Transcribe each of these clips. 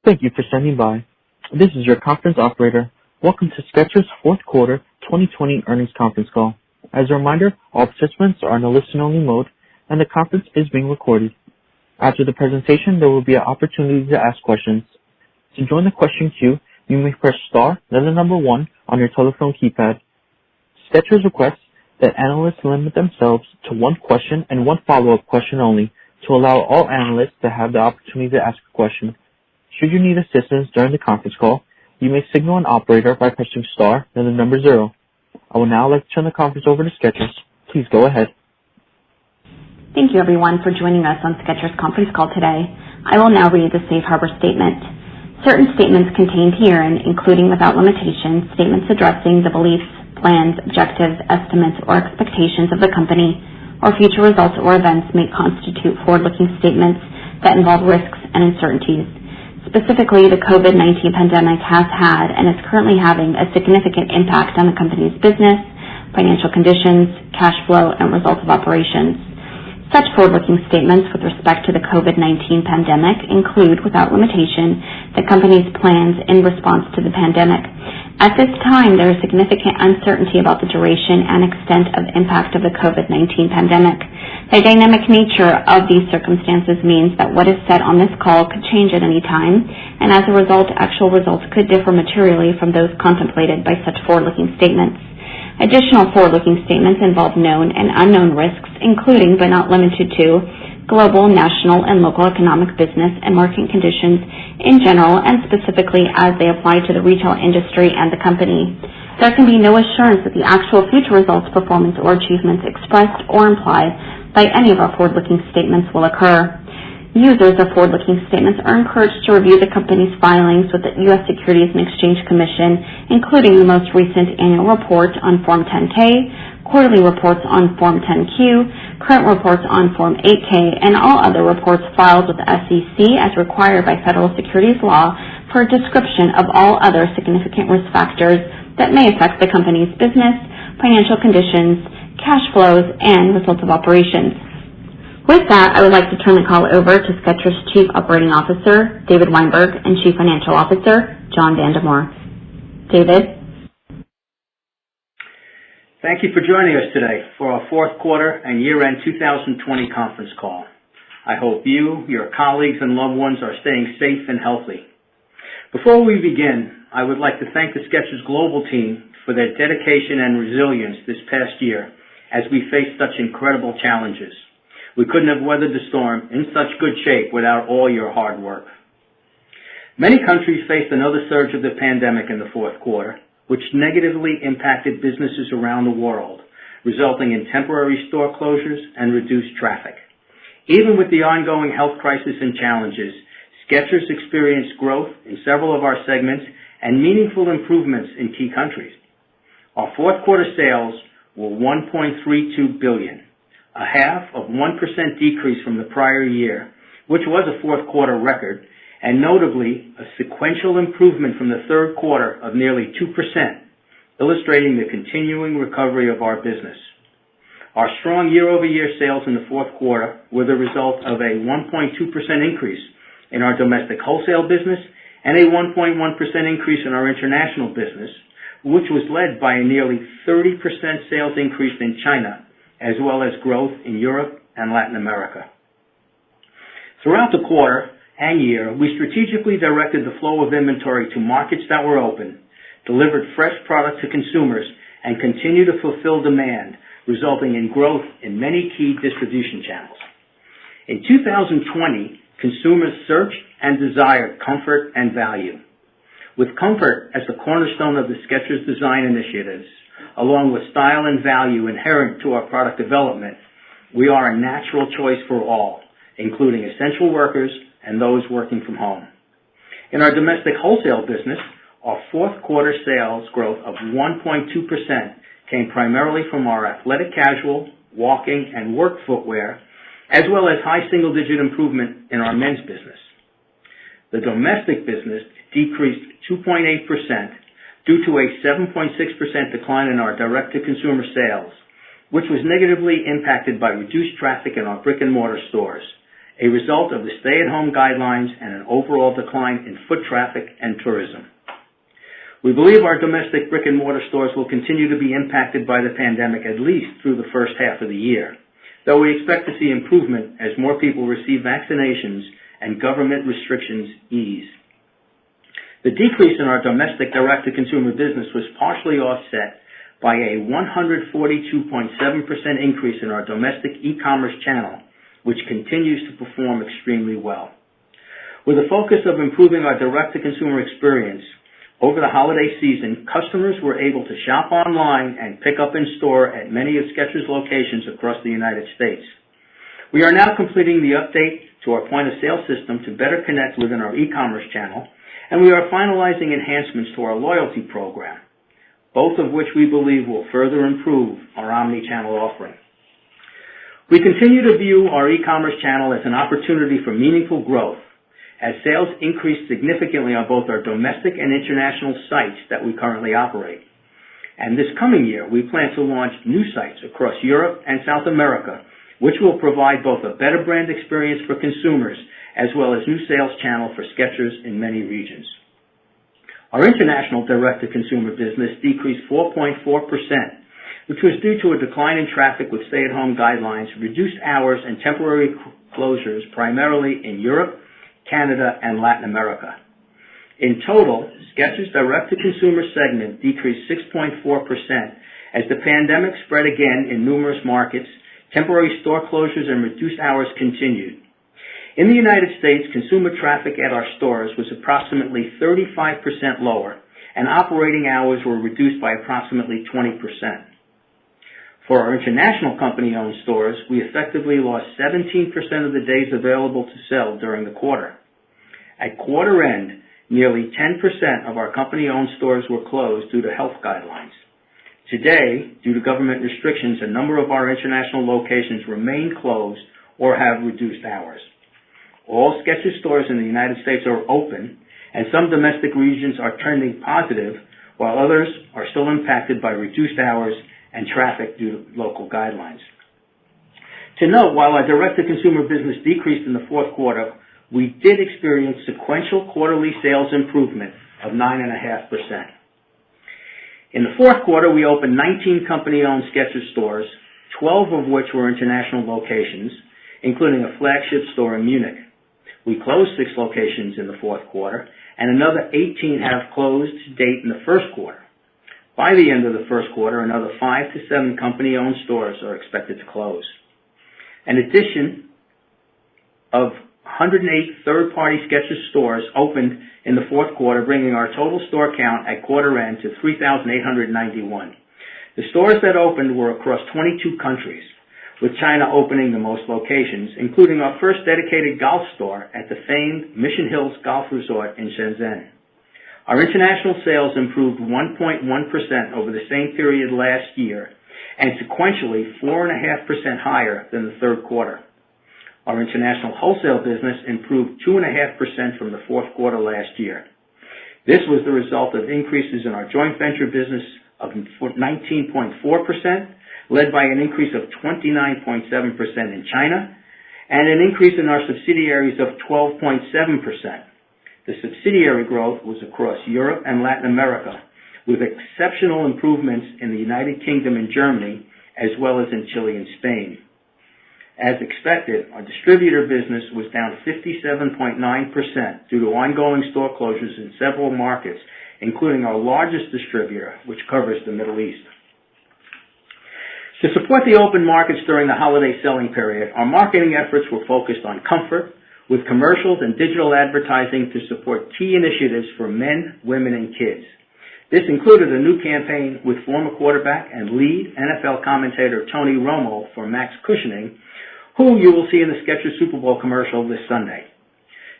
Thank you for standing by. This is your conference operator. Welcome to Skechers' fourth quarter 2020 earnings conference call. As a reminder, all participants are in a listen-only mode, and the conference is being recorded. After the presentation, there will be an opportunity to ask questions. To join the question queue, you may press star, then the number 1 on your telephone keypad. Skechers requests that analysts limit themselves to one question and one follow-up question only to allow all analysts to have the opportunity to ask a question. Should you need assistance during the conference call, you may signal an operator by pressing star, then the number 0. I would now like to turn the conference over to Skechers. Please go ahead. Thank you, everyone, for joining us on Skechers' conference call today. I will now read the Safe Harbor Statement. Certain statements contained herein, including without limitation, statements addressing the beliefs, plans, objectives, estimates, or expectations of the company, or future results or events may constitute forward-looking statements that involve risks and uncertainties. Specifically, the COVID-19 pandemic has had and is currently having a significant impact on the company's business, financial conditions, cash flow, and results of operations. Such forward-looking statements with respect to the COVID-19 pandemic include, without limitation, the company's plans in response to the pandemic. At this time, there is significant uncertainty about the duration and extent of impact of the COVID-19 pandemic. The dynamic nature of these circumstances means that what is said on this call could change at any time, and as a result, actual results could differ materially from those contemplated by such forward-looking statements. Additional forward-looking statements involve known and unknown risks, including but not limited to global, national, and local economic business and market conditions in general and specifically as they apply to the retail industry and the company. There can be no assurance that the actual future results, performance, or achievements expressed or implied by any of our forward-looking statements will occur. Users of forward-looking statements are encouraged to review the company's filings with the U.S. Securities and Exchange Commission, including the most recent annual report on Form 10-K, quarterly reports on Form 10-Q, current reports on Form 8-K, and all other reports filed with the SEC as required by federal securities law for a description of all other significant risk factors that may affect the company's business, financial conditions, cash flows, and results of operations. With that, I would like to turn the call over to Skechers' Chief Operating Officer, David Weinberg, and Chief Financial Officer, John Vandemore. David? Thank you for joining us today for our fourth quarter and year-end 2020 conference call. I hope you, your colleagues, and loved ones are staying safe and healthy. Before we begin, I would like to thank the Skechers Global team for their dedication and resilience this past year as we faced such incredible challenges. We couldn't have weathered the storm in such good shape without all your hard work. Many countries faced another surge of the pandemic in the fourth quarter, which negatively impacted businesses around the world, resulting in temporary store closures and reduced traffic. Even with the ongoing health crisis and challenges, Skechers experienced growth in several of our segments and meaningful improvements in key countries. Our fourth quarter sales were $1.32 billion. A 0.5% decrease from the prior year, which was a fourth quarter record, and notably a sequential improvement from the third quarter of nearly 2%, illustrating the continuing recovery of our business. Our strong year-over-year sales in the fourth quarter were the result of a 1.2% increase in our domestic wholesale business and a 1.1% increase in our international business, which was led by a nearly 30% sales increase in China, as well as growth in Europe and Latin America. Throughout the quarter and year, we strategically directed the flow of inventory to markets that were open, delivered fresh product to consumers, and continued to fulfill demand, resulting in growth in many key distribution channels. In 2020, consumers searched and desired comfort and value. With comfort as the cornerstone of the Skechers design initiatives, along with style and value inherent to our product development, we are a natural choice for all, including essential workers and those working from home. In our domestic wholesale business, our fourth quarter sales growth of 1.2% came primarily from our athletic casual, walking, and work footwear, as well as high single-digit improvement in our men's business. The domestic business decreased 2.8%, due to a 7.6% decline in our direct-to-consumer sales, which was negatively impacted by reduced traffic in our brick-and-mortar stores, a result of the stay-at-home guidelines and an overall decline in foot traffic and tourism. We believe our domestic brick-and-mortar stores will continue to be impacted by the pandemic at least through the first half of the year, though we expect to see improvement as more people receive vaccinations and government restrictions ease. The decrease in our domestic direct-to-consumer business was partially offset by a 142.7% increase in our domestic e-commerce channel, which continues to perform extremely well. With a focus of improving our direct-to-consumer experience, over the holiday season, customers were able to shop online and pick up in store at many of Skechers locations across the United States. We are now completing the update to our point-of-sale system to better connect within our e-commerce channel, and we are finalizing enhancements to our loyalty program, both of which we believe will further improve our omni-channel offering. We continue to view our e-commerce channel as an opportunity for meaningful growth, as sales increased significantly on both our domestic and international sites that we currently operate. And this coming year, we plan to launch new sites across Europe and South America, which will provide both a better brand experience for consumers as well as new sales channel for Skechers in many regions. Our international direct-to-consumer business decreased 4.4%, which was due to a decline in traffic with stay-at-home guidelines, reduced hours, and temporary closures primarily in Europe, Canada, and Latin America. In total, Skechers' direct-to-consumer segment decreased 6.4% as the pandemic spread again in numerous markets, temporary store closures and reduced hours continued. In the United States, consumer traffic at our stores was approximately 35% lower, and operating hours were reduced by approximately 20%. For our international company-owned stores, we effectively lost 17% of the days available to sell during the quarter. At quarter end, nearly 10% of our company-owned stores were closed due to health guidelines. Today, due to government restrictions, a number of our international locations remain closed or have reduced hours. All Skechers stores in the United States are open, and some domestic regions are trending positive, while others are still impacted by reduced hours and traffic due to local guidelines. To note, while our direct-to-consumer business decreased in the fourth quarter, we did experience sequential quarterly sales improvement of 9.5%. In the fourth quarter, we opened 19 company-owned Skechers stores, 12 of which were international locations, including a flagship store in Munich. We closed 6 locations in the fourth quarter, and another 18 have closed to date in the first quarter. By the end of the first quarter, another 5 to 7 company-owned stores are expected to close. An addition of 108 third-party Skechers stores opened in the fourth quarter, bringing our total store count at quarter end to 3,891. The stores that opened were across 22 countries, with China opening the most locations, including our first dedicated golf store at the famed Mission Hills Golf Resort in Shenzhen. Our international sales improved 1.1% over the same period last year, and sequentially 4.5% higher than the third quarter. Our international wholesale business improved 2.5% from the fourth quarter last year. This was the result of increases in our joint venture business of 19.4%, led by an increase of 29.7% in China, and an increase in our subsidiaries of 12.7%. The subsidiary growth was across Europe and Latin America, with exceptional improvements in the United Kingdom and Germany, as well as in Chile and Spain. As expected, our distributor business was down 57.9% due to ongoing store closures in several markets, including our largest distributor, which covers the Middle East. To support the open markets during the holiday selling period, our marketing efforts were focused on comfort, with commercials and digital advertising to support key initiatives for men, women, and kids. This included a new campaign with former quarterback and lead NFL commentator Tony Romo for Max Cushioning, who you will see in the Skechers Super Bowl commercial this Sunday.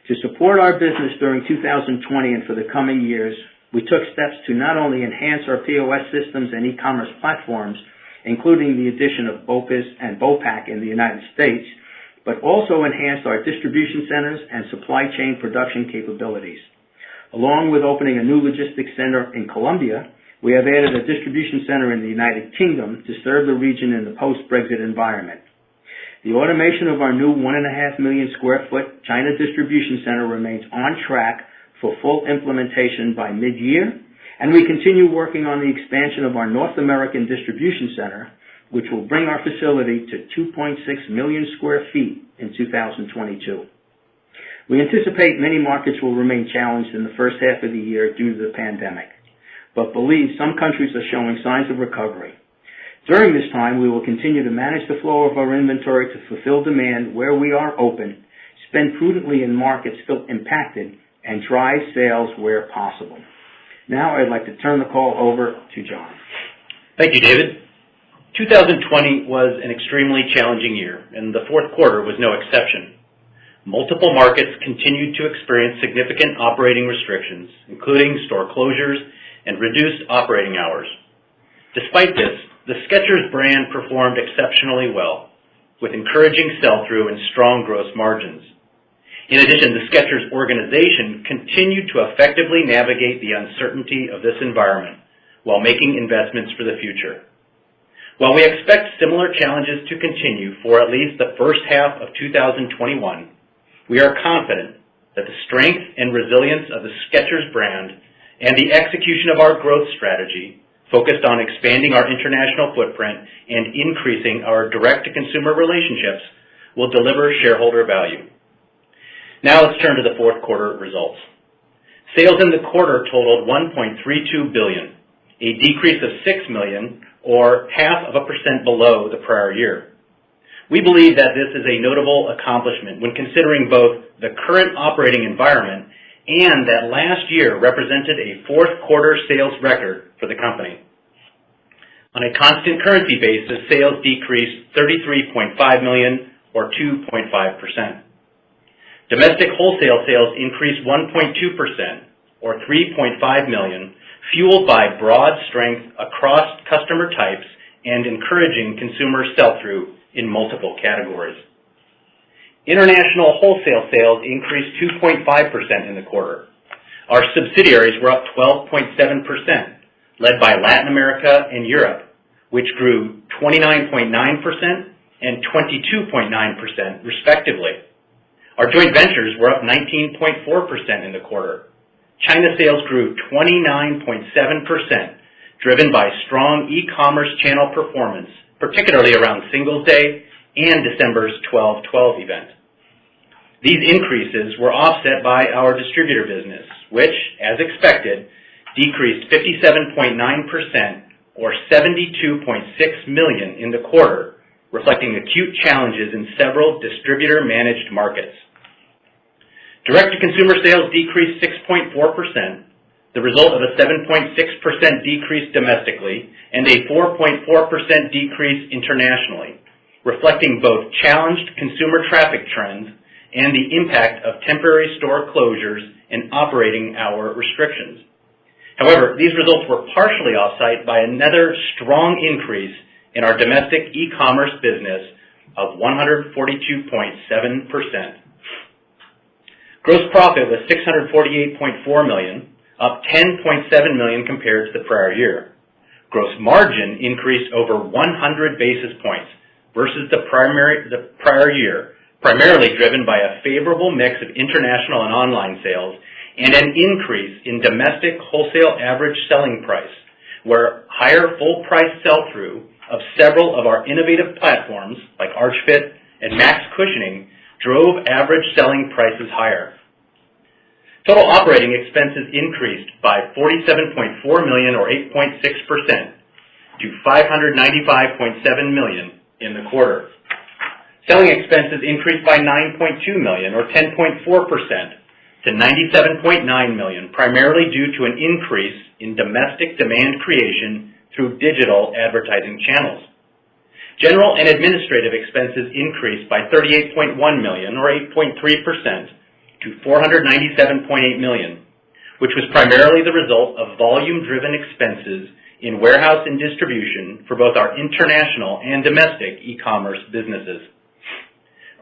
To support our business during 2020 and for the coming years, we took steps to not only enhance our POS systems and e-commerce platforms, including the addition of BOPIS and BOPAC in the United States, but also enhanced our distribution centers and supply chain production capabilities. Along with opening a new logistics center in Colombia, we have added a distribution center in the United Kingdom to serve the region in the post-Brexit environment. The automation of our new 1.5 million square foot China distribution center remains on track for full implementation by mid-year, and we continue working on the expansion of our North American distribution center, which will bring our facility to 2.6 million square feet in 2022. We anticipate many markets will remain challenged in the first half of the year due to the pandemic, but believe some countries are showing signs of recovery. During this time, we will continue to manage the flow of our inventory to fulfill demand where we are open, spend prudently in markets still impacted, and drive sales where possible. Now I'd like to turn the call over to John. Thank you, David. 2020 was an extremely challenging year, and the fourth quarter was no exception. Multiple markets continued to experience significant operating restrictions, including store closures and reduced operating hours. Despite this, the Skechers brand performed exceptionally well, with encouraging sell-through and strong gross margins. In addition, the Skechers organization continued to effectively navigate the uncertainty of this environment while making investments for the future. While we expect similar challenges to continue for at least the first half of 2021, we are confident that the strength and resilience of the Skechers brand and the execution of our growth strategy focused on expanding our international footprint and increasing our direct-to-consumer relationships will deliver shareholder value. Now let's turn to the fourth quarter results. Sales in the quarter totaled $1.32 billion, a decrease of $6 million or 0.5% below the prior year. We believe that this is a notable accomplishment when considering both the current operating environment and that last year represented a fourth quarter sales record for the company. On a constant currency basis, sales decreased $33.5 million or 2.5%. Domestic wholesale sales increased 1.2% or $3.5 million, fueled by broad strength across customer types and encouraging consumer sell-through in multiple categories. International wholesale sales increased 2.5% in the quarter. Our subsidiaries were up 12.7%, led by Latin America and Europe, which grew 29.9% and 22.9% respectively. Our joint ventures were up 19.4% in the quarter. China sales grew 29.7%, driven by strong e-commerce channel performance, particularly around Singles' Day and December's 12/12 event. These increases were offset by our distributor business, which, as expected, decreased 57.9% or $72.6 million in the quarter, reflecting acute challenges in several distributor-managed markets. Direct-to-consumer sales decreased 6.4%, the result of a 7.6% decrease domestically and a 4.4% decrease internationally, reflecting both challenged consumer traffic trends and the impact of temporary store closures and operating hour restrictions. However, these results were partially offset by another strong increase in our domestic e-commerce business of 142.7%. Gross profit was $648.4 million, up $10.7 million compared to the prior year. Gross margin increased over 100 basis points versus the prior year, primarily driven by a favorable mix of international and online sales and an increase in domestic wholesale average selling price, where higher full price sell-through of several of our innovative platforms like Arch Fit and Max Cushioning drove average selling prices higher. Total operating expenses increased by $47.4 million or 8.6% to $595.7 million in the quarter. Selling expenses increased by $9.2 million or 10.4% to $97.9 million, primarily due to an increase in domestic demand creation through digital advertising channels. General and administrative expenses increased by $38.1 million or 8.3% to $497.8 million, which was primarily the result of volume-driven expenses in warehouse and distribution for both our international and domestic e-commerce businesses.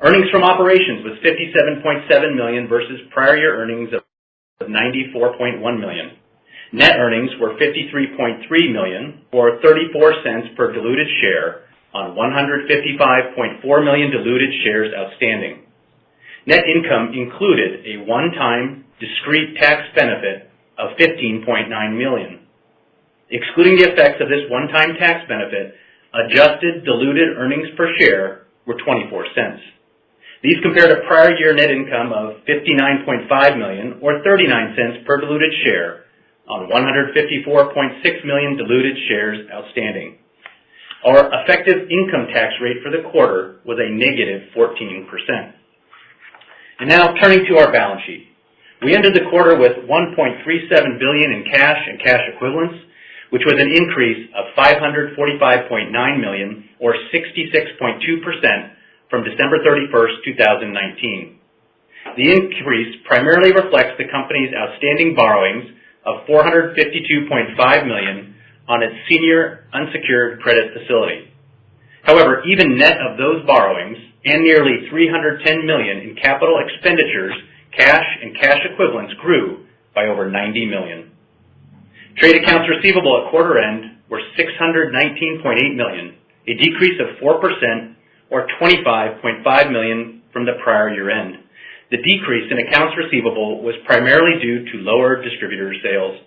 Earnings from operations was $57.7 million versus prior year earnings of $94.1 million. Net earnings were $53.3 million or 34 cents per diluted share on 155.4 million diluted shares outstanding. Net income included a one-time discrete tax benefit of $15.9 million. Excluding the effects of this one-time tax benefit, adjusted diluted earnings per share were 24 cents. These compare to prior year net income of $59.5 million or 39 cents per diluted share on 154.6 million diluted shares outstanding. Our effective income tax rate for the quarter was a negative 14%. And now turning to our balance sheet. We ended the quarter with $1.37 billion in cash and cash equivalents, which was an increase of $545.9 million or 66.2% from December 31st, 2019. The increase primarily reflects the company's outstanding borrowings of $452.5 million on its senior unsecured credit facility. However, even net of those borrowings and nearly $310 million in capital expenditures, cash and cash equivalents grew by over $90 million. Trade accounts receivable at quarter end were $619.8 million, a decrease of 4% or $25.5 million from the prior year end. The decrease in accounts receivable was primarily due to lower distributor sales.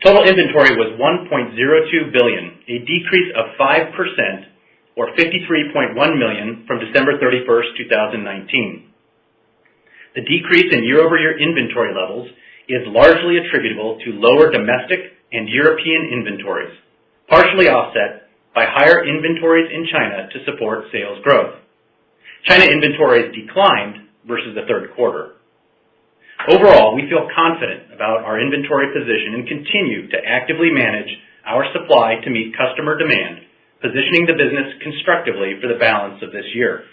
Total inventory was $1.02 billion, a decrease of 5% or $53.1 million from December 31st, 2019. The decrease in year-over-year inventory levels is largely attributable to lower domestic and European inventories, partially offset by higher inventories in China to support sales growth. China inventories declined versus the third quarter. Overall, we feel confident about our inventory position and continue to actively manage our supply to meet customer demand, positioning the business constructively for the balance of this year.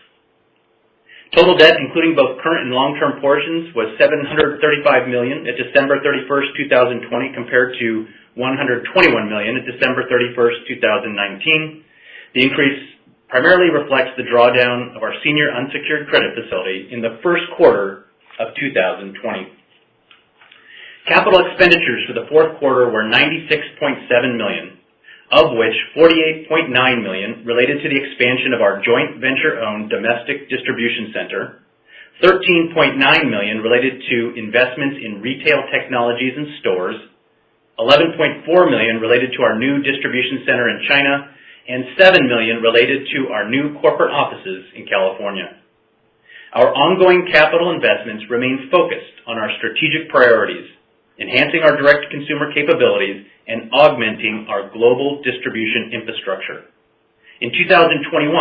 Total debt, including both current and long-term portions, was $735 million at December 31st, 2020, compared to $121 million at December 31st, 2019. The increase primarily reflects the drawdown of our senior unsecured credit facility in the first quarter of 2020. Capital expenditures for the fourth quarter were $96.7 million, of which $48.9 million related to the expansion of our joint venture-owned domestic distribution center, $13.9 million related to investments in retail technologies and stores, $11.4 million related to our new distribution center in China, and $7 million related to our new corporate offices in California. Our ongoing capital investments remain focused on our strategic priorities, enhancing our direct-to-consumer capabilities and augmenting our global distribution infrastructure. In 2021,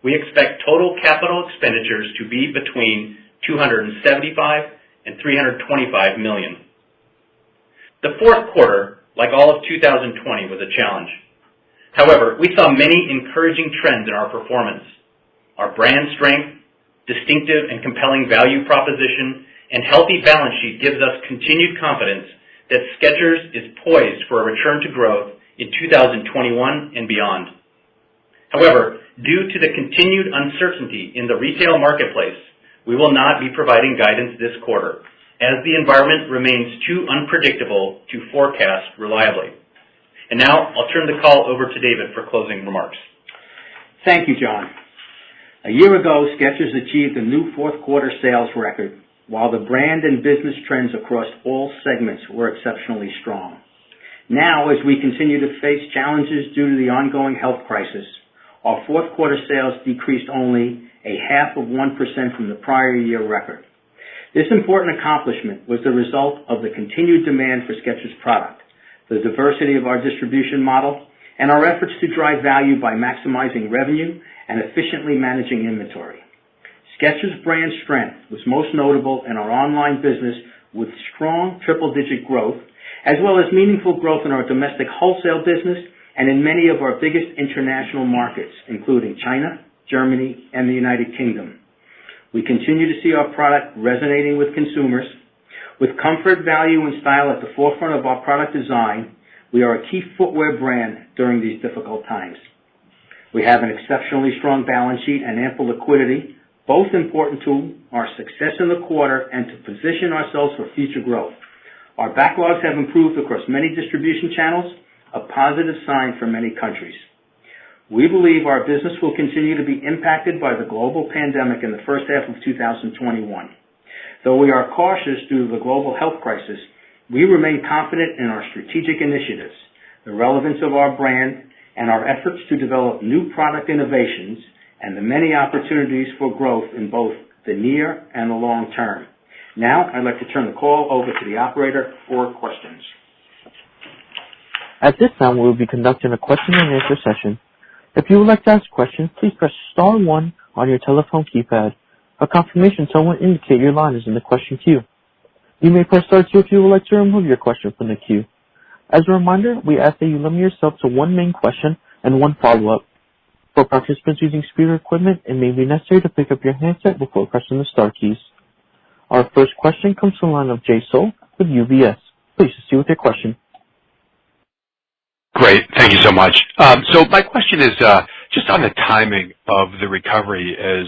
we expect total capital expenditures to be between $275 and $325 million. The fourth quarter, like all of 2020, was a challenge. However, we saw many encouraging trends in our performance. Our brand strength, distinctive and compelling value proposition, and healthy balance sheet gives us continued confidence that Skechers is poised for a return to growth in 2021 and beyond. However, due to the continued uncertainty in the retail marketplace, we will not be providing guidance this quarter, as the environment remains too unpredictable to forecast reliably. And now, I'll turn the call over to David for closing remarks. Thank you, John. A year ago, Skechers achieved a new fourth quarter sales record, while the brand and business trends across all segments were exceptionally strong. Now, as we continue to face challenges due to the ongoing health crisis, our fourth quarter sales decreased only 0.5% from the prior year record. This important accomplishment was the result of the continued demand for Skechers product, the diversity of our distribution model, and our efforts to drive value by maximizing revenue and efficiently managing inventory. Skechers brand strength was most notable in our online business with strong triple-digit growth, as well as meaningful growth in our domestic wholesale business and in many of our biggest international markets, including China, Germany, and the United Kingdom. We continue to see our product resonating with consumers. With comfort, value, and style at the forefront of our product design, we are a key footwear brand during these difficult times. We have an exceptionally strong balance sheet and ample liquidity, both important to our success in the quarter and to position ourselves for future growth. Our backlogs have improved across many distribution channels, a positive sign for many countries. We believe our business will continue to be impacted by the global pandemic in the first half of 2021. Though we are cautious due to the global health crisis, we remain confident in our strategic initiatives, the relevance of our brand, and our efforts to develop new product innovations and the many opportunities for growth in both the near and the long term. Now, I'd like to turn the call over to the operator for questions. At this time, we will be conducting a question and answer session. If you would like to ask a question, please press star 1 on your telephone keypad. A confirmation tone will indicate your line is in the question queue. You may press star 2 if you would like to remove your question from the queue. As a reminder, we ask that you limit yourself to one main question and one follow-up. For participants using speaker equipment, it may be necessary to pick up your handset before pressing the star keys. Our first question comes from the line of Jay Sole with UBS. Please proceed with your question. Great. Thank you so much. So my question is just on the timing of the recovery as,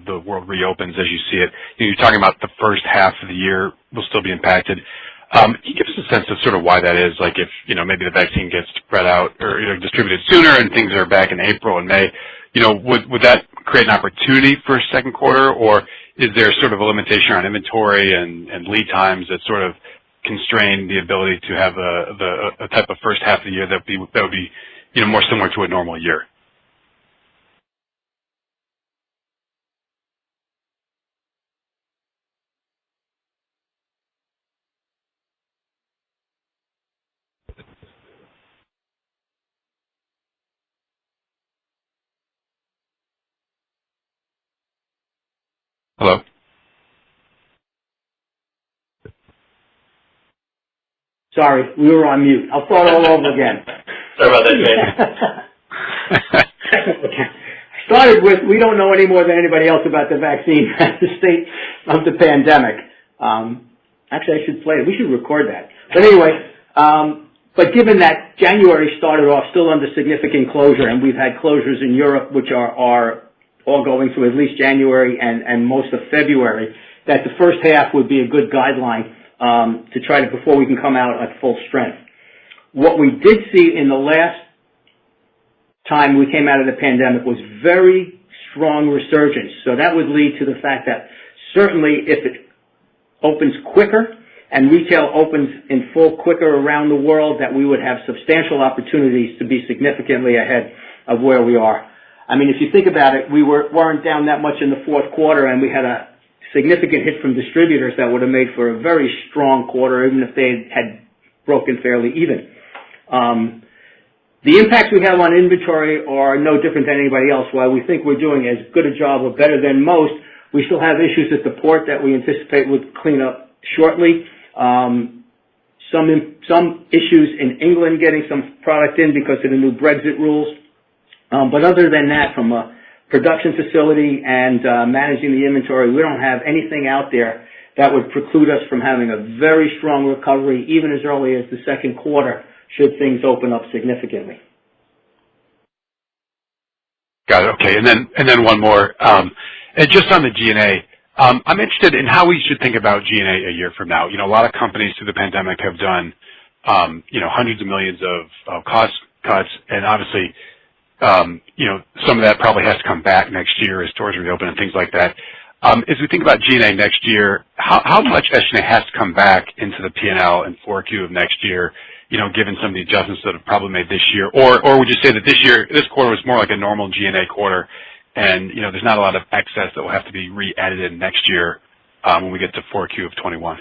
the world reopens as you see it. You're talking about the first half of the year will still be impacted. Can you give us a sense of sort of why that is? Like if, maybe the vaccine gets spread out or, distributed sooner and things are back in April and May, would that create an opportunity for second quarter, or is there sort of a limitation on inventory and lead times that sort of constrain the ability to have a type of first half of the year that would be more similar to a normal year? Hello? Sorry, we were on mute. I'll start all over again. Sorry about that, Jay. Okay. Started with, we don't know any more than anybody else about the vaccine at the state of the pandemic. Actually, I should play it. We should record that. But anyway, but given that January started off still under significant closure, and we've had closures in Europe, which are all going through at least January and most of February, that the first half would be a good guideline to try to, before we can come out at full strength. What we did see in the last time we came out of the pandemic was very strong resurgence. So that would lead to the fact that certainly if it opens quicker and retail opens in full quicker around the world, that we would have substantial opportunities to be significantly ahead of where we are. I mean, if you think about it, we weren't down that much in the fourth quarter, and we had a significant hit from distributors that would have made for a very strong quarter, even if they had broken fairly even. The impacts we have on inventory are no different than anybody else. While we think we're doing as good a job or better than most, we still have issues at the port that we anticipate would clean up shortly. Some issues in England getting some product in because of the new Brexit rules. But other than that, from a production facility and managing the inventory, we don't have anything out there that would preclude us from having a very strong recovery, even as early as the second quarter, should things open up significantly. Got it. Okay. And then one more. And just on the G&A, I'm interested in how we should think about G&A a year from now. A lot of companies through the pandemic have done, hundreds of millions of cost cuts, and obviously, some of that probably has to come back next year as stores reopen and things like that. As we think about G&A next year, how much SG&A has to come back into the P&L in 4Q of next year, given some of the adjustments that have probably made this year? Or would you say that this quarter was more like a normal G&A quarter, and, there's not a lot of excess that will have to be re-added in next year when we get to 4Q of 21?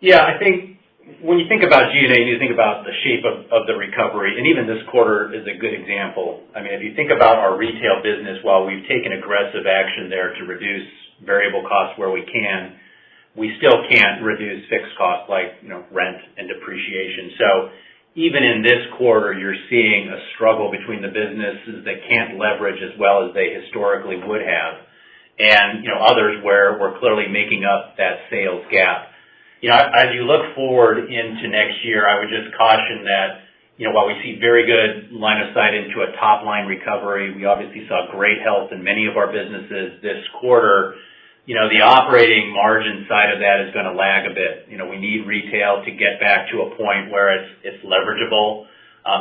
Yeah, I think when you think about G&A, you think about the shape of the recovery, and even this quarter is a good example. I mean, if you think about our retail business, while we've taken aggressive action there to reduce variable costs where we can, we still can't reduce fixed costs like, rent and depreciation. So even in this quarter, you're seeing a struggle between the businesses that can't leverage as well as they historically would have, and, others where we're clearly making up that sales gap. As you look forward into next year, I would just caution that, while we see very good line of sight into a top-line recovery, we obviously saw great health in many of our businesses this quarter. The operating margin side of that is going to lag a bit. We need retail to get back to a point where it's leverageable.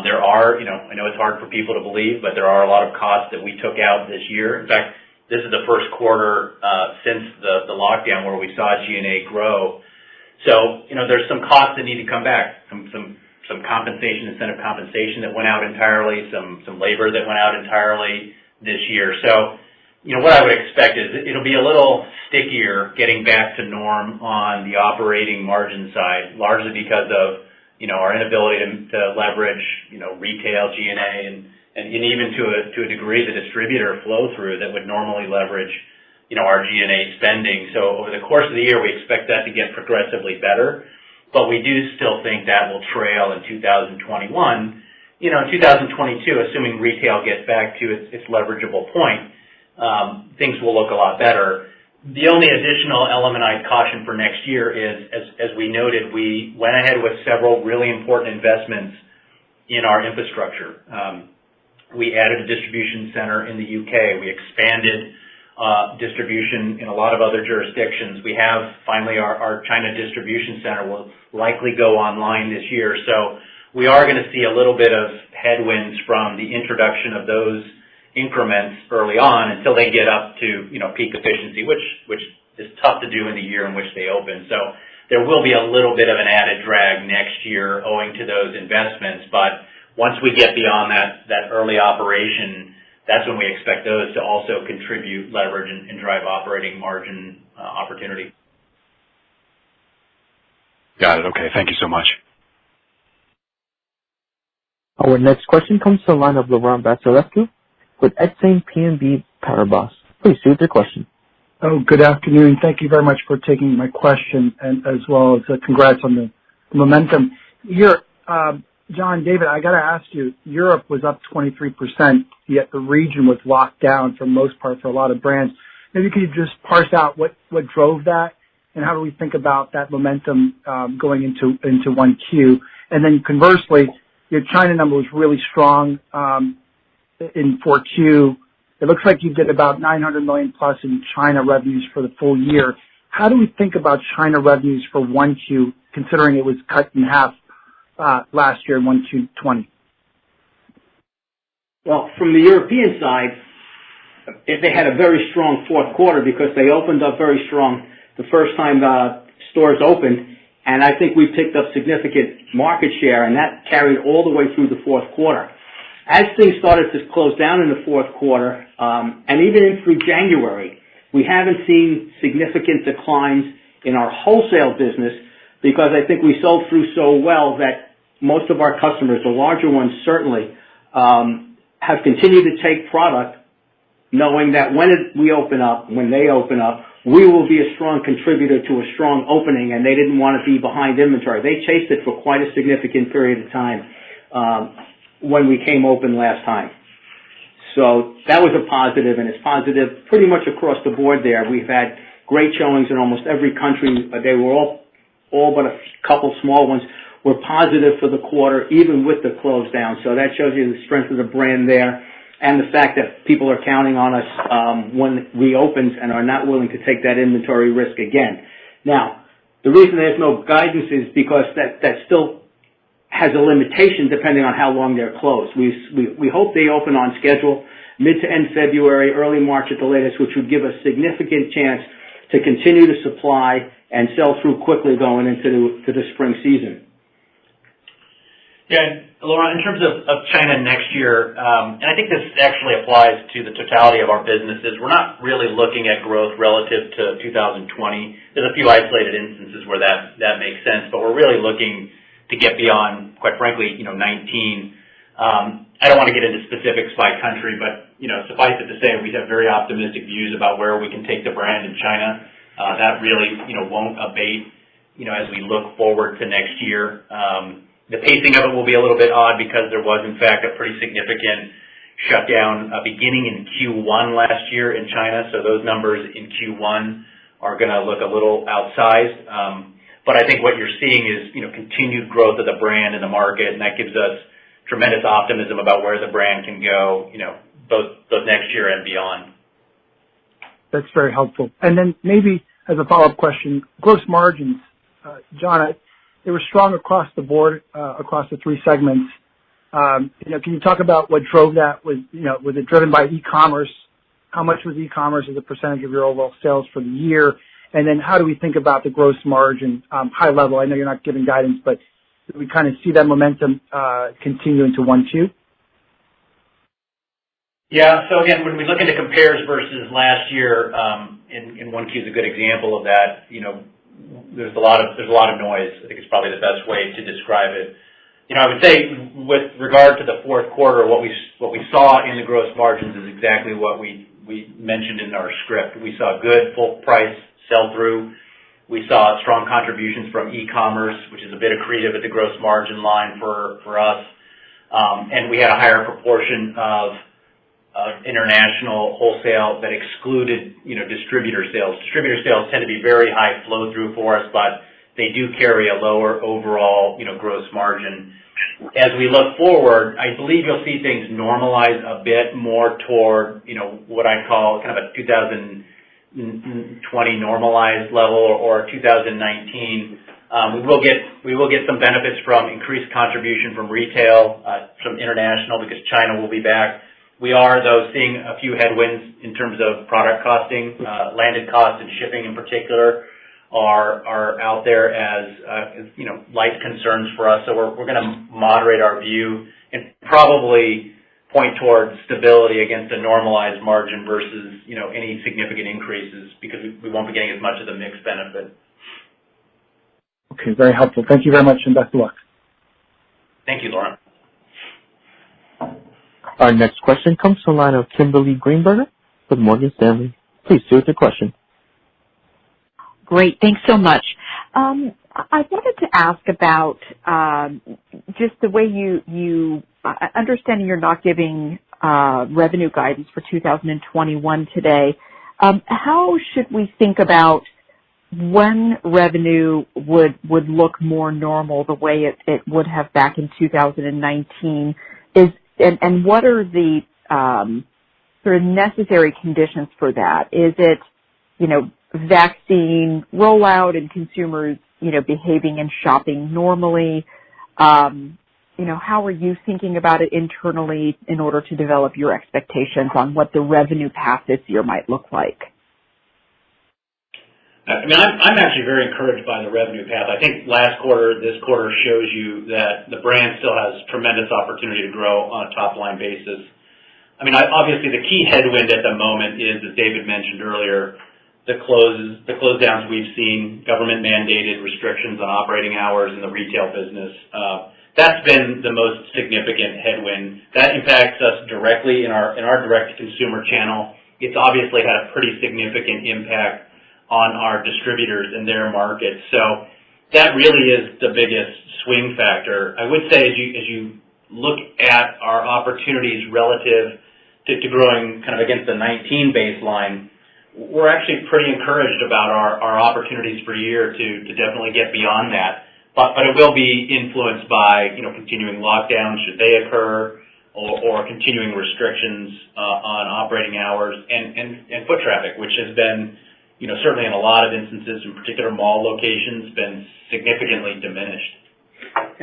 There are, I know it's hard for people to believe, but there are a lot of costs that we took out this year. In fact, this is the first quarter since the lockdown where we saw G&A grow. So, there's some costs that need to come back, some compensation, incentive compensation that went out entirely, some labor that went out entirely this year. So, what I would expect is it'll be a little stickier getting back to norm on the operating margin side, largely because of, our inability to leverage, retail G&A and even to a degree the distributor flow through that would normally leverage, our G&A spending. So over the course of the year, we expect that to get progressively better, but we do still think that will trail in 2021. In 2022, assuming retail gets back to its leverageable point, things will look a lot better. The only additional element I'd caution for next year is, as we noted, we went ahead with several really important investments in our infrastructure. We added a distribution center in the UK. We expanded distribution in a lot of other jurisdictions. We have finally our China distribution center will likely go online this year. So we are going to see a little bit of headwinds from the introduction of those increments early on until they get up to, peak efficiency, which is tough to do in the year in which they open. So there will be a little bit of an added drag next year owing to those investments. But once we get beyond that early operation, that's when we expect those to also contribute leverage and drive operating margin opportunity. Got it. Okay. Thank you so much. Our next question comes to the line of Laurent Vasilescu with Exane BNP Paribas. Please proceed with your question. Oh, good afternoon. Thank you very much for taking my question, and as well as congrats on the momentum. John, David, I got to ask you, Europe was up 23%, yet the region was locked down for most part for a lot of brands. Maybe could you just parse out what drove that, and how do we think about that momentum going into 1Q? And then conversely, your China number was really strong in 4Q. It looks like you did about $900 million plus in China revenues for the full year. How do we think about China revenues for 1Q, considering it was cut in half last year in 1Q 20? Well, from the European side, they had a very strong fourth quarter because they opened up very strong the first time stores opened, and I think we picked up significant market share, and that carried all the way through the fourth quarter. As things started to close down in the fourth quarter, and even in through January, we haven't seen significant declines in our wholesale business because I think we sold through so well that most of our customers, the larger ones certainly, have continued to take product knowing that when they open up, we will be a strong contributor to a strong opening, and they didn't want to be behind inventory. They chased it for quite a significant period of time when we came open last time. So that was a positive, and it's positive pretty much across the board there. We've had great showings in almost every country. They were all but a couple small ones were positive for the quarter, even with the close down. So that shows you the strength of the brand there and the fact that people are counting on us when it reopens and are not willing to take that inventory risk again. Now, the reason there's no guidance is because that still has a limitation depending on how long they're closed. We hope they open on schedule mid to end February, early March at the latest, which would give us significant chance to continue to supply and sell through quickly going into the spring season. Yeah, Laurent, in terms of China next year, and I think this actually applies to the totality of our businesses, we're not really looking at growth relative to 2020. There's a few isolated instances where that makes sense, but we're really looking to get beyond, quite frankly, 19. I don't want to get into specifics by country, but, suffice it to say, we have very optimistic views about where we can take the brand in China. That really, won't abate, as we look forward to next year. The pacing of it will be a little bit odd because there was, in fact, a pretty significant shutdown beginning in Q1 last year in China. So those numbers in Q1 are going to look a little outsized. But I think what you're seeing is, continued growth of the brand in the market, and that gives us tremendous optimism about where the brand can go, both next year and beyond. That's very helpful. And then maybe as a follow-up question, gross margins, John, they were strong across the board, across the three segments. Can you talk about what drove that? Was it driven by e-commerce? How much was e-commerce as a percentage of your overall sales for the year? And then how do we think about the gross margin, high level? I know you're not giving guidance, but do we kind of see that momentum continue into 1Q? Yeah. So again, when we look into compares versus last year, in 1Q is a good example of that. There's a lot of noise. I think it's probably the best way to describe it. I would say with regard to the fourth quarter, what we saw in the gross margins is exactly what we mentioned in our script. We saw good full price sell-through. We saw strong contributions from e-commerce, which is a bit accretive at the gross margin line for us. And we had a higher proportion of international wholesale that excluded, distributor sales. Distributor sales tend to be very high flow through for us, but they do carry a lower overall, gross margin. As we look forward, I believe you'll see things normalize a bit more toward, what I call kind of a 2020 normalized level or 2019. We will get some benefits from increased contribution from retail, from international, because China will be back. We are, though, seeing a few headwinds in terms of product costing. Landed costs and shipping in particular are out there as light concerns for us. So we're going to moderate our view and probably point towards stability against a normalized margin versus any significant increases, because we won't be getting as much of the mix benefit. Okay, very helpful. Thank you very much, and best of luck. Thank you, Laurent. Our next question comes from the line of Kimberly Greenberger with Morgan Stanley. Please do with your question. Great. Thanks so much. I wanted to ask about just the way you understanding you're not giving revenue guidance for 2021 today. How should we think about when revenue would look more normal the way it would have back in 2019? And what are the sort of necessary conditions for that? Is it, vaccine rollout and consumers, behaving and shopping normally? How are you thinking about it internally in order to develop your expectations on what the revenue path this year might look like? I'm actually very encouraged by the revenue path. I think this quarter shows you that the brand still has tremendous opportunity to grow on a top-line basis. Obviously the key headwind at the moment is, as David mentioned earlier, the close downs we've seen, government-mandated restrictions on operating hours in the retail business. That's been the most significant headwind. That impacts us directly in our direct-to-consumer channel. It's obviously had a pretty significant impact on our distributors in their markets. So that really is the biggest swing factor. I would say as you look at our opportunities relative to growing kind of against the 19 baseline, we're actually pretty encouraged about our opportunities for a year to definitely get beyond that. But it will be influenced by, continuing lockdowns should they occur, or continuing restrictions on operating hours and foot traffic, which has been, certainly in a lot of instances, in particular mall locations, been significantly diminished.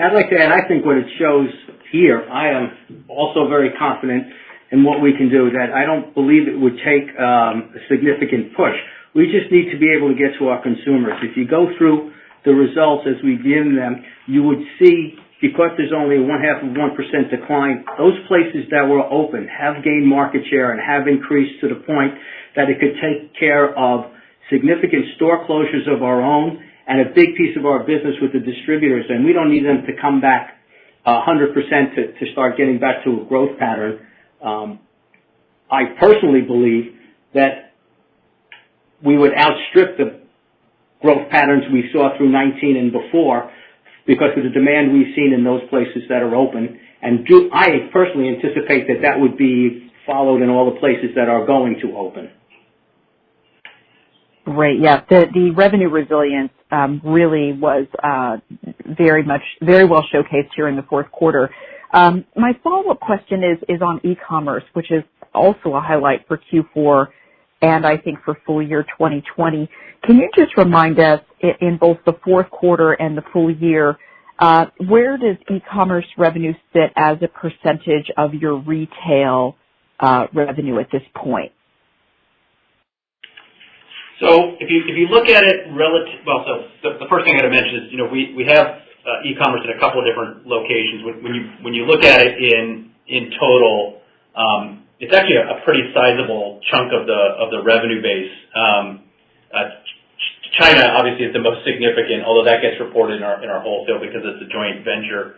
I'd like to add, I think what it shows here, I am also very confident in what we can do, that I don't believe it would take a significant push. We just need to be able to get to our consumers. If you go through the results as we give them, you would see, because there's only 0.5% decline, those places that were open have gained market share and have increased to the point that it could take care of significant store closures of our own and a big piece of our business with the distributors. And we don't need them to come back 100% to start getting back to a growth pattern. I personally believe that we would outstrip the growth patterns we saw through 19 and before because of the demand we've seen in those places that are open. And I personally anticipate that would be followed in all the places that are going to open. Great. Yeah. The revenue resilience really was very well showcased here in the fourth quarter. My follow-up question is on e-commerce, which is also a highlight for Q4 and I think for full year 2020. Can you just remind us in both the fourth quarter and the full year, where does e-commerce revenue sit as a percentage of your retail revenue at this point? So if you look at it so the first thing I got to mention is, we have e-commerce in a couple of different locations. When you look at it in total, it's actually a pretty sizable chunk of the revenue base. China obviously is the most significant, although that gets reported in our wholesale because it's a joint venture.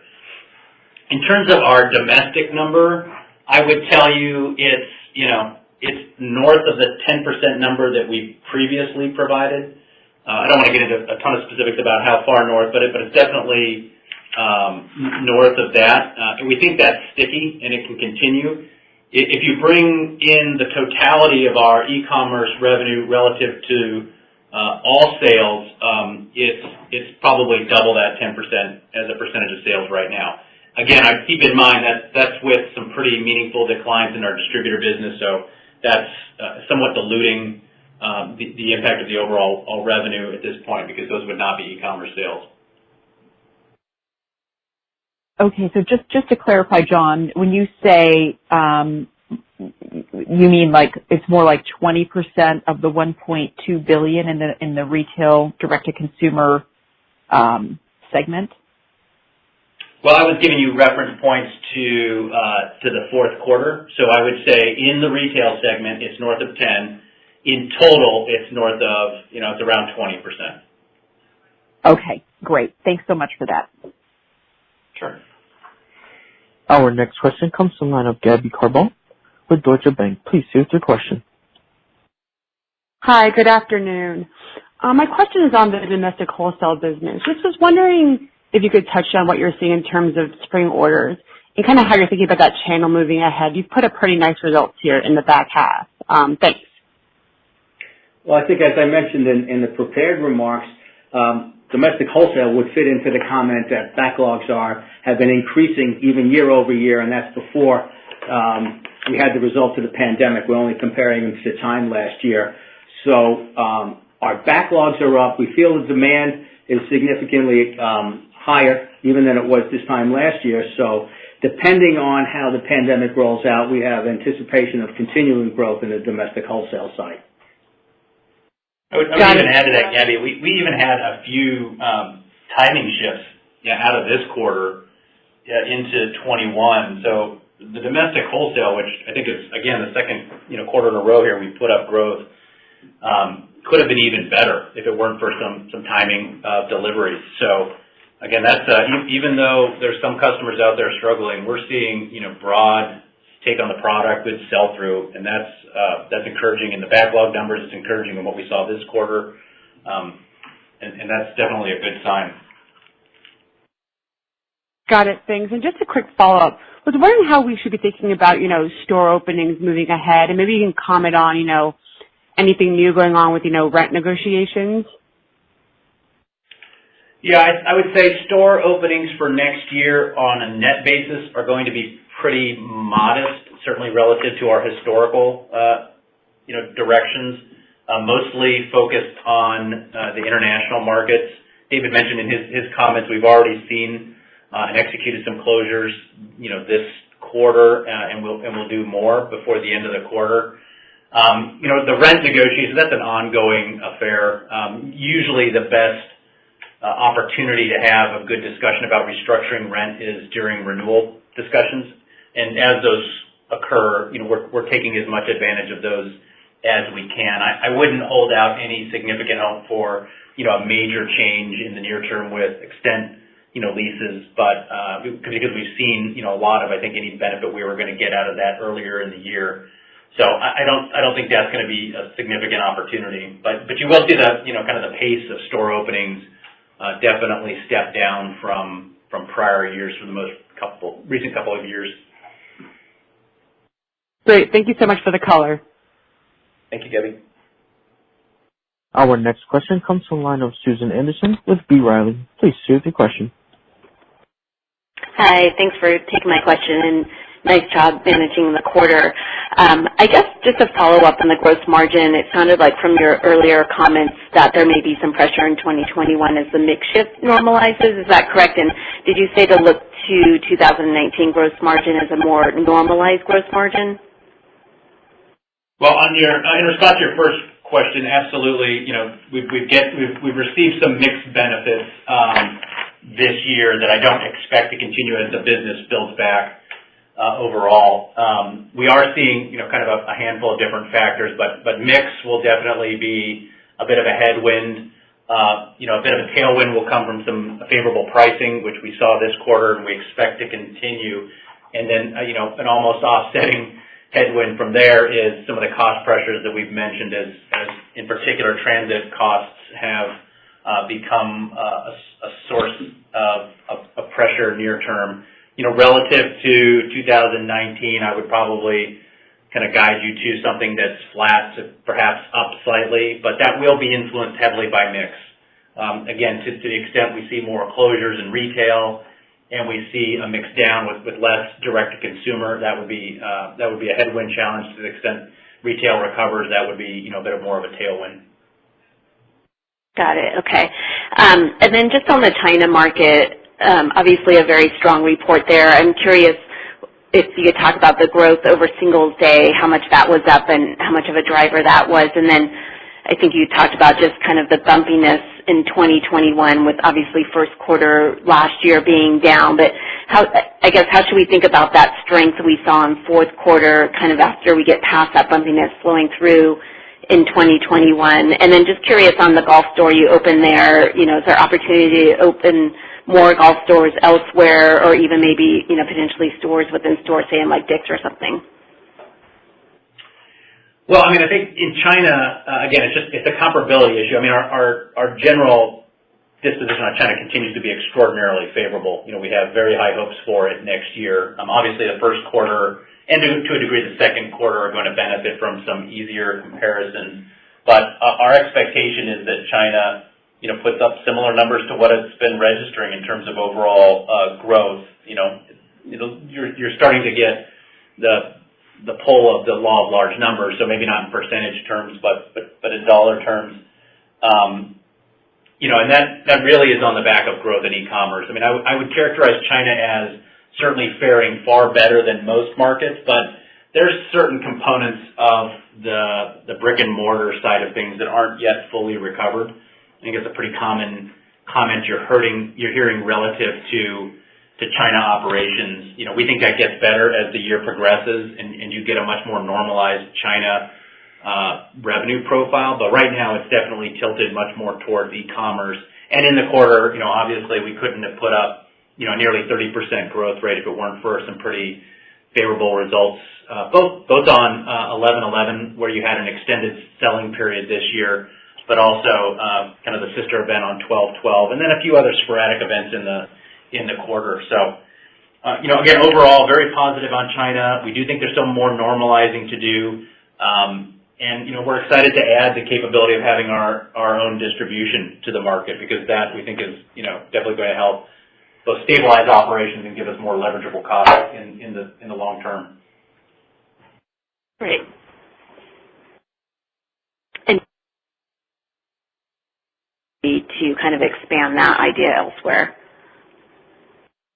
In terms of our domestic number, I would tell you it's north of the 10% number that we previously provided. I don't want to get into a ton of specifics about how far north, but it's definitely north of that. And we think that's sticky and it can continue. If you bring in the totality of our e-commerce revenue relative to all sales, it's probably double that 10% as a percentage of sales right now. Again, I keep in mind that's with some pretty meaningful declines in our distributor business, so that's somewhat diluting the impact of the overall revenue at this point, because those would not be e-commerce sales. Okay, so just to clarify, John, when you say you mean like it's more like 20% of the $1.2 billion in the retail direct-to-consumer segment? Well, I was giving you reference points to the fourth quarter, so I would say in the retail segment it's north of 10. In total, it's north of it's around 20%. Okay, great. Thanks so much for that. Sure. Our next question comes from the line of Gabby Carbone with Deutsche Bank. Please see with your question. Hi, good afternoon. My question is on the domestic wholesale business. Just was wondering if you could touch on what you're seeing in terms of spring orders and kind of how you're thinking about that channel moving ahead. You've put up pretty nice results here in the back half. Thanks. Well, I think as I mentioned in the prepared remarks, domestic wholesale would fit into the comment that backlogs have been increasing even year over year, and that's before we had the results of the pandemic. We're only comparing them to the time last year. So our backlogs are up. We feel the demand is significantly higher even than it was this time last year. So depending on how the pandemic rolls out, we have anticipation of continuing growth in the domestic wholesale side. I would even add to that, Gabby, we even had a few timing shifts out of this quarter into 21. So the domestic wholesale, which I think is, again, the second quarter in a row here we put up growth, could have been even better if it weren't for some timing of deliveries. So again, that's even though there's some customers out there struggling, we're seeing broad take on the product, good sell-through, and that's encouraging in the backlog numbers. It's encouraging in what we saw this quarter, and that's definitely a good sign. Got it. Thanks. And just a quick follow-up. I was wondering how we should be thinking about, store openings moving ahead, and maybe you can comment on, anything new going on with, rent negotiations. Yeah, I would say store openings for next year on a net basis are going to be pretty modest, certainly relative to our historical, directions, mostly focused on the international markets. David mentioned in his comments we've already seen and executed some closures, this quarter, and we'll do more before the end of the quarter. The rent negotiations, that's an ongoing affair. Usually the best opportunity to have a good discussion about restructuring rent is during renewal discussions. And as those occur, we're taking as much advantage of those as we can. I wouldn't hold out any significant hope for, a major change in the near term with extent, leases, but because we've seen, a lot of, I think, any benefit we were going to get out of that earlier in the year. So I don't think that's going to be a significant opportunity, but you will see the, kind of the pace of store openings definitely step down from prior years for the recent couple of years. Great. Thank you so much for the color. Thank you, Gabby. Our next question comes from the line of Susan Anderson with B. Riley. Please proceed with your question. Hi, thanks for taking my question. And Nice job managing the quarter. I guess just to follow up on the gross margin, it sounded like from your earlier comments that there may be some pressure in 2021 as the mix shift normalizes. Is that correct? And did you say to look to 2019 gross margin as a more normalized gross margin? Well, in response to your first question, absolutely. We've received some mixed benefits this year that I don't expect to continue as the business builds back overall. We are seeing kind of a handful of different factors, but mix will definitely be a bit of a headwind. A bit of a tailwind will come from some favorable pricing, which we saw this quarter, and we expect to continue. And then an almost offsetting headwind from there is some of the cost pressures that we've mentioned, as in particular transit costs have become a source of pressure near term. Relative to 2019, I would probably kind of guide you to something that's flat to perhaps up slightly, but that will be influenced heavily by mix. Again, to the extent we see more closures in retail and we see a mix down with less direct-to-consumer, that would be a headwind challenge. To the extent retail recovers, that would be a bit more of a tailwind. Got it. Okay. And then just on the China market, obviously a very strong report there. I'm curious if you could talk about the growth over Singles Day, how much that was up and how much of a driver that was. And then I think you talked about just kind of the bumpiness in 2021 with obviously first quarter last year being down. But how should we think about that strength we saw in fourth quarter kind of after we get past that bumpiness flowing through in 2021? And then just curious on the golf store you opened there, is there opportunity to open more golf stores elsewhere or even maybe, potentially stores within stores, say in like Dick's or something? Well, I think in China, again, it's a comparability issue. Our general disposition on China continues to be extraordinarily favorable. We have very high hopes for it next year. Obviously the first quarter and to a degree the second quarter are going to benefit from some easier comparisons. But our expectation is that China puts up similar numbers to what it's been registering in terms of overall growth. You're starting to get the pull of the law of large numbers, so maybe not in percentage terms, but in dollar terms. And that really is on the back of growth in e-commerce. I would characterize China as certainly faring far better than most markets, but there's certain components of the brick and mortar side of things that aren't yet fully recovered. I think it's a pretty common comment you're hearing relative to China operations. We think that gets better as the year progresses and you get a much more normalized China revenue profile. But right now it's definitely tilted much more towards e-commerce. And in the quarter, obviously we couldn't have put up, nearly 30% growth rate if it weren't for some pretty favorable results, both on 11/11, where you had an extended selling period this year, but also kind of the sister event on 12/12, and then a few other sporadic events in the quarter. So, again, overall, very positive on China. We do think there's still more normalizing to do, and we're excited to add the capability of having our own distribution to the market, because that we think is definitely going to help both stabilize operations and give us more leverageable costs in the long term. Great. To kind of expand that idea elsewhere.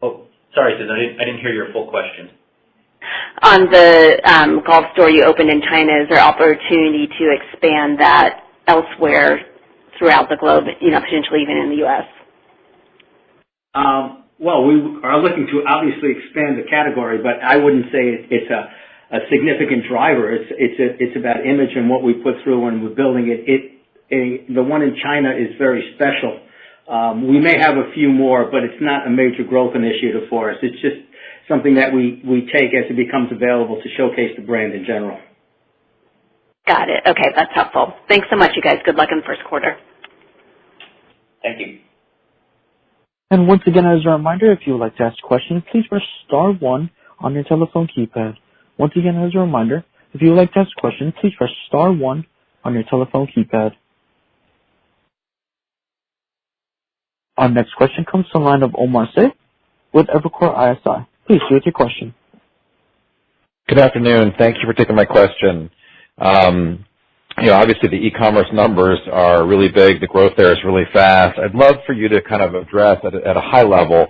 Oh, sorry, Susan, I didn't hear your full question. On the golf store you opened in China, is there opportunity to expand that elsewhere throughout the globe, potentially even in the U.S.? Well, we are looking to obviously expand the category, but I wouldn't say it's a significant driver. It's about image and what we put through when we're building it. The one in China is very special. We may have a few more, but it's not a major growth initiative for us. It's just something that we take as it becomes available to showcase the brand in general. Got it. Okay, that's helpful. Thanks so much, you guys. Good luck in the first quarter. Thank you. And once again, as a reminder, if you would like to ask a question, please press star 1 on your telephone keypad. Once again, as a reminder, if you would like to ask a question, please press star 1 on your telephone keypad. Our next question comes from the line of Omar Saif with Evercore ISI. Please do with your question. Good afternoon. Thank you for taking my question. Obviously the e-commerce numbers are really big. The growth there is really fast. I'd love for you to kind of address at a high level,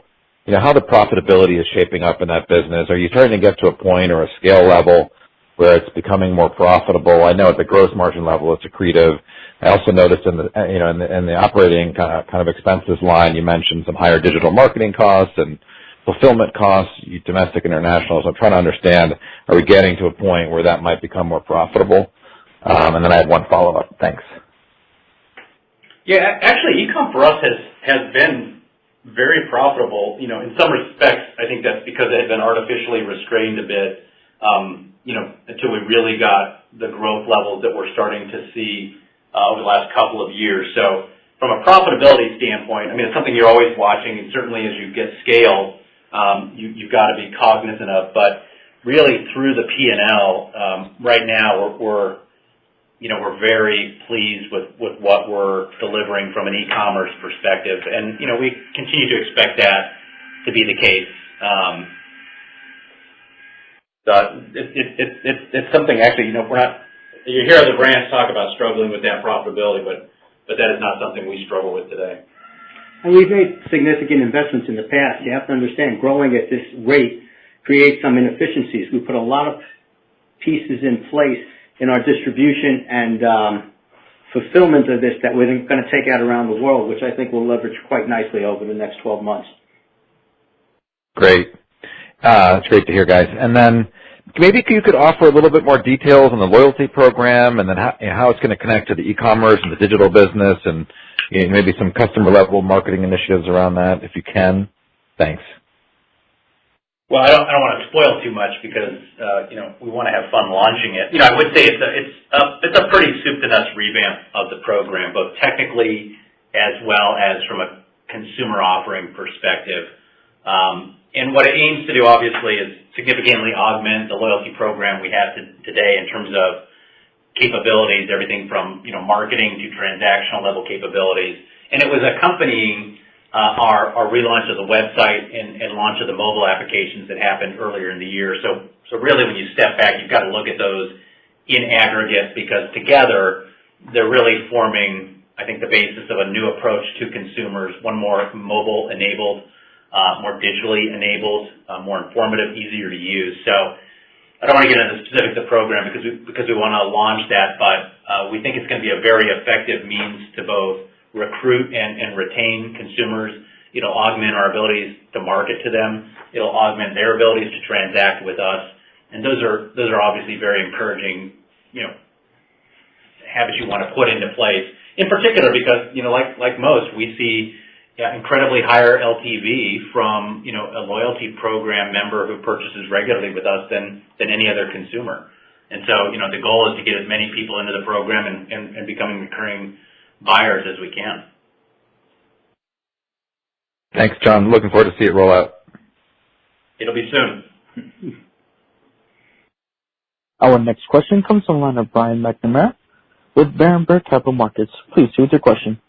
how the profitability is shaping up in that business. Are you starting to get to a point or a scale level where it's becoming more profitable? I know at the gross margin level it's accretive. I also noticed in the operating kind of expenses line, you mentioned some higher digital marketing costs and fulfillment costs, domestic, international. So I'm trying to understand, are we getting to a point where that might become more profitable? And then I have one follow-up. Thanks. Yeah, actually, e-com for us has been very profitable. In some respects, I think that's because it had been artificially restrained a bit, until we really got the growth levels that we're starting to see over the last couple of years. So from a profitability standpoint, it's something you're always watching, and certainly as you get scale, you've got to be cognizant of. But really, through the P&L, right now we're very pleased with what we're delivering from an e-commerce perspective, and we continue to expect that to be the case. It's something actually, we're not. You hear other brands talk about struggling with that profitability, but that is not something we struggle with today. And we've made significant investments in the past. You have to understand, growing at this rate creates some inefficiencies. We put a lot of pieces in place in our distribution and fulfillment of this that we're going to take out around the world, which I think will leverage quite nicely over the next 12 months. Great. That's great to hear, guys. And then maybe you could offer a little bit more details on the loyalty program and then how it's going to connect to the e-commerce and the digital business and maybe some customer-level marketing initiatives around that, if you can. Thanks. Well, I don't want to spoil too much because we want to have fun launching it. I would say it's a pretty soup to nuts revamp of the program, both technically as well as from a consumer offering perspective. And what it aims to do, obviously, is significantly augment the loyalty program we have today in terms of capabilities, everything from marketing to transactional level capabilities. And it was accompanying our relaunch of the website and launch of the mobile applications that happened earlier in the year. So really, when you step back, you've got to look at those in aggregate because together they're really forming, I think, the basis of a new approach to consumers, one more mobile enabled, more digitally enabled, more informative, easier to use. So I don't want to get into the specifics of the program because we want to launch that, but we think it's going to be a very effective means to both recruit and retain consumers. It'll augment our abilities to market to them. It'll augment their abilities to transact with us, and those are obviously very encouraging, habits you want to put into place. In particular, because like most, we see incredibly higher LTV from a loyalty program member who purchases regularly with us than any other consumer. And so the goal is to get as many people into the program and becoming recurring buyers as we can. Thanks, John. Looking forward to see it roll out. It'll be soon. Our next question comes from the line of Brian McNamara with Berenberg Capital Markets. Please proceed with your question.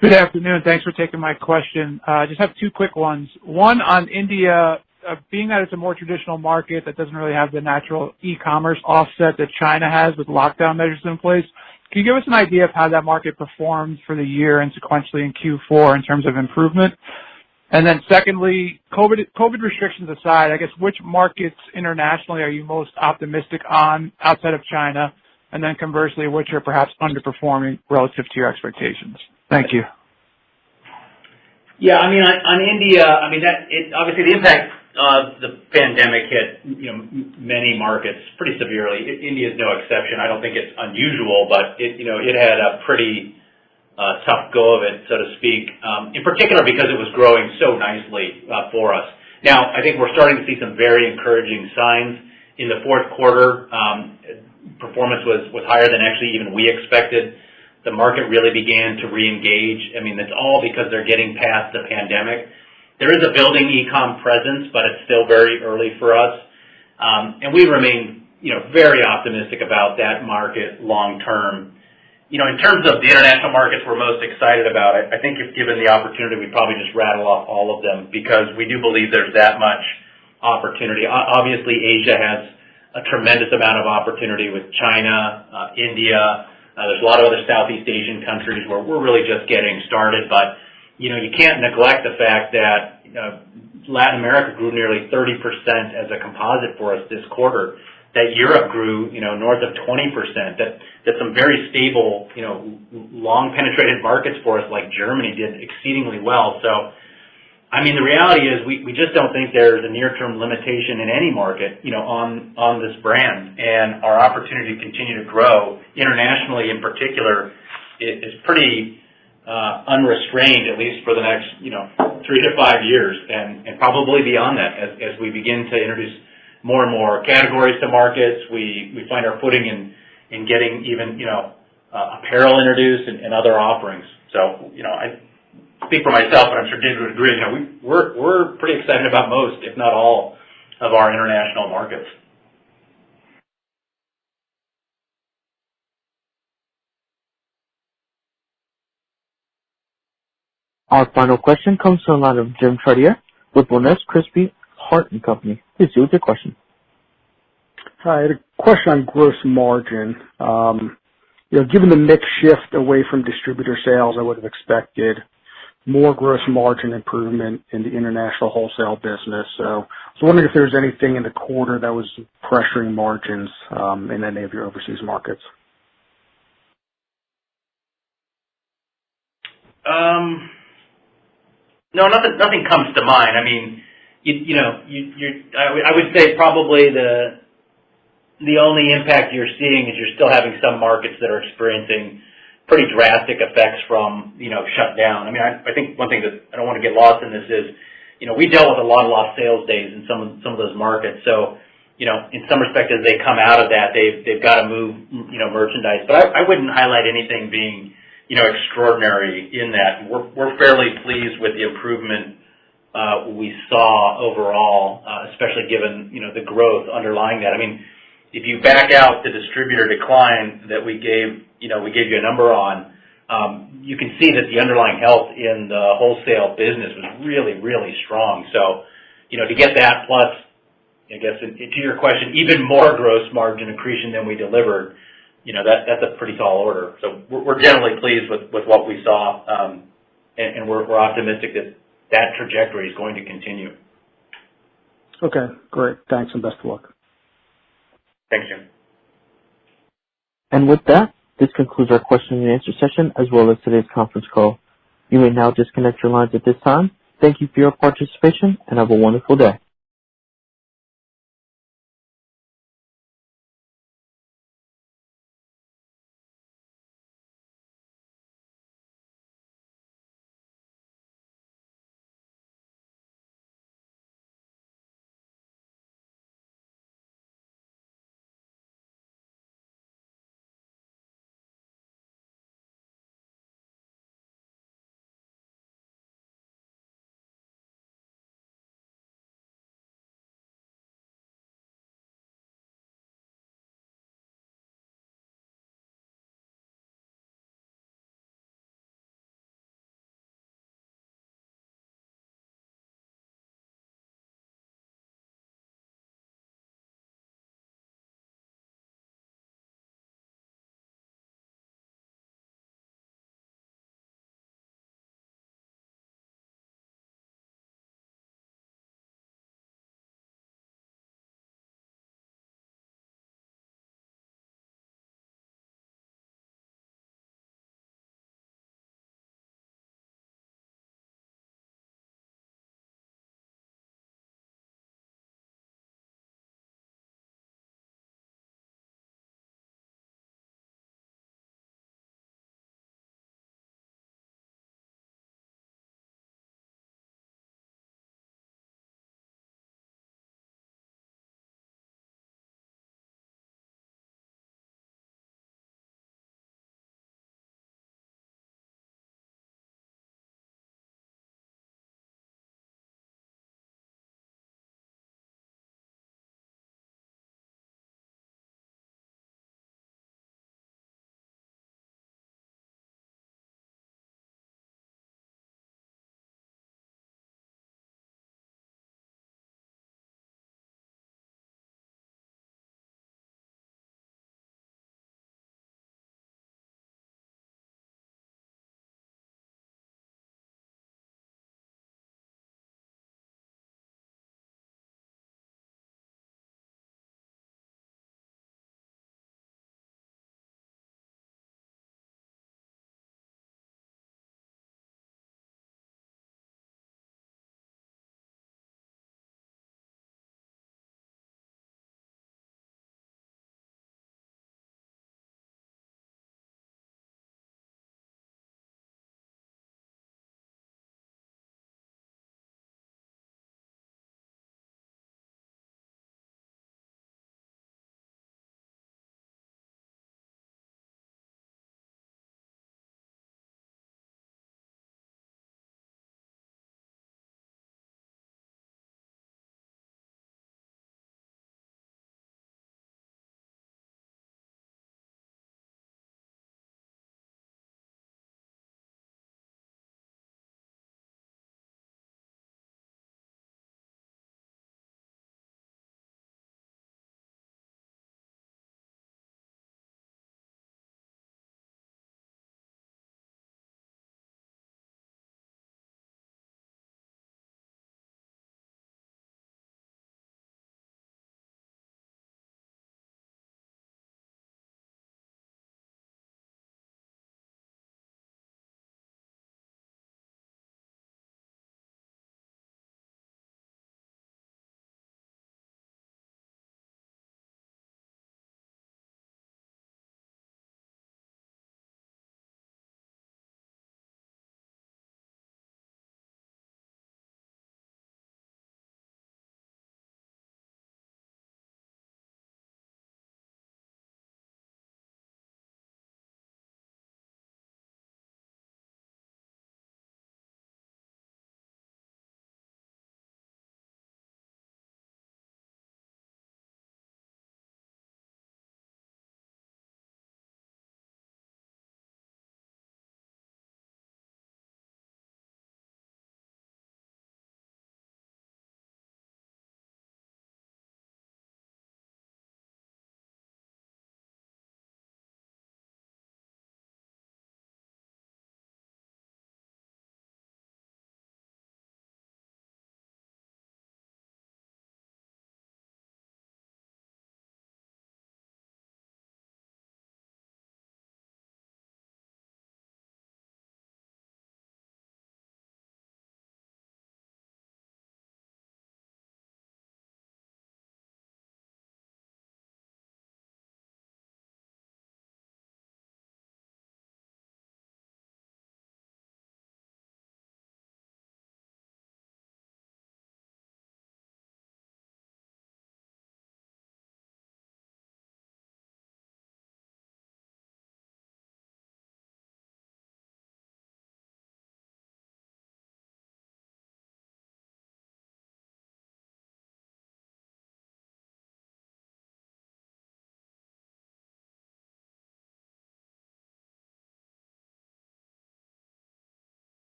Good afternoon. Thanks for taking my question. I just have two quick ones. One on India, being that it's a more traditional market that doesn't really have the natural e-commerce offset that China has with lockdown measures in place. Can you give us an idea of how that market performed for the year and sequentially in Q4 in terms of improvement? And then secondly, COVID restrictions aside, I guess which markets internationally are you most optimistic on outside of China? And then conversely, which are perhaps underperforming relative to your expectations? Thank you. Yeah, on India, obviously the impact of the pandemic hit, many markets pretty severely. India is no exception. I don't think it's unusual, but it had a pretty tough go of it, so to speak. In particular, because it was growing so nicely for us. Now, I think we're starting to see some very encouraging signs in the fourth quarter. Performance was higher than actually even we expected. The market really began to re-engage. It's all because they're getting past the pandemic. There is a building e-com presence, but it's still very early for us. And we remain, very optimistic about that market long term. In terms of the international markets we're most excited about, I think if given the opportunity, we'd probably just rattle off all of them because we do believe there's that much opportunity. Obviously, Asia has a tremendous amount of opportunity with China, India. There's a lot of other Southeast Asian countries where we're really just getting started. But, you can't neglect the fact that Latin America grew nearly 30% as a composite for us this quarter, that Europe grew, north of 20%, that some very stable, long penetrated markets for us like Germany did exceedingly well. So, the reality is we just don't think there's a near-term limitation in any market, on this brand. And our opportunity to continue to grow internationally in particular is pretty unrestrained, at least for the next, 3 to 5 years, and probably beyond that as we begin to introduce more and more categories to markets. We find our footing in getting even, apparel introduced and other offerings. So, I speak for myself, but I'm sure David would agree. We're pretty excited about most, if not all, of our international markets. Our final question comes from the line of Jim Chartier with Bonus Crispy Hart & Company. Please do with your question. Hi, I had a question on gross margin. Given the mix shift away from distributor sales, I would have expected more gross margin improvement in the international wholesale business. So I was wondering if there was anything in the quarter that was pressuring margins in any of your overseas markets. No, nothing comes to mind. I would say probably the only impact you're seeing is you're still having some markets that are experiencing pretty drastic effects from, shutdown. I think one thing that I don't want to get lost in this is, we dealt with a lot of lost sales days in some of those markets. So, in some respect, as they come out of that, they've got to move, merchandise. But I wouldn't highlight anything being, extraordinary in that. We're fairly pleased with the improvement we saw overall, especially given, the growth underlying that. If you back out the distributor decline that we gave you a number on, you can see that the underlying health in the wholesale business was really, really strong. So, to get that plus, I guess, to your question, even more gross margin accretion than we delivered, that's a pretty tall order. So we're generally pleased with what we saw, and we're optimistic that trajectory is going to continue. Okay, great. Thanks, and best of luck. Thanks, Jim. And with that, this concludes our question and answer session as well as today's conference call. You may now disconnect your lines at this time. Thank you for your participation and have a wonderful day.